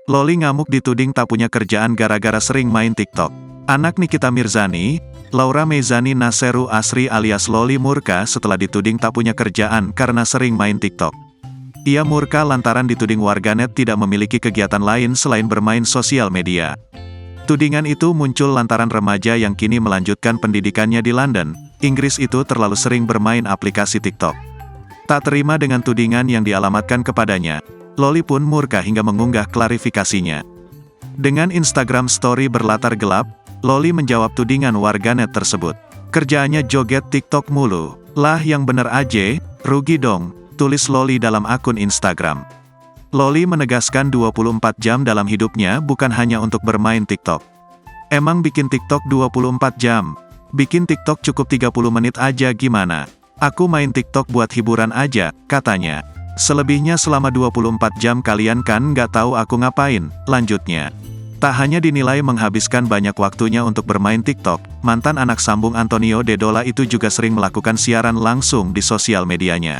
Loli ngamuk dituding tak punya kerjaan gara-gara sering main TikTok. Anak Nikita Mirzani, Laura Meizani Naseru Asri alias Loli murka setelah dituding tak punya kerjaan karena sering main TikTok. Ia murka lantaran dituding warganet tidak memiliki kegiatan lain selain bermain sosial media. Tudingan itu muncul lantaran remaja yang kini melanjutkan pendidikannya di London, Inggris itu terlalu sering bermain aplikasi TikTok. Tak terima dengan tudingan yang dialamatkan kepadanya, Loli pun murka hingga mengunggah klarifikasinya. Dengan Instagram story berlatar gelap, Loli menjawab tudingan warganet tersebut. Kerjaannya joget TikTok mulu, lah yang bener aja, rugi dong, tulis Loli dalam akun Instagram. Loli menegaskan 24 jam dalam hidupnya bukan hanya untuk bermain TikTok. Emang bikin TikTok 24 jam? Bikin TikTok cukup 30 menit aja gimana? Aku main TikTok buat hiburan aja, katanya. Selebihnya selama 24 jam kalian kan nggak tahu aku ngapain, lanjutnya. Tak hanya dinilai menghabiskan banyak waktunya untuk bermain TikTok, mantan anak sambung Antonio Dedola itu juga sering melakukan siaran langsung di sosial medianya.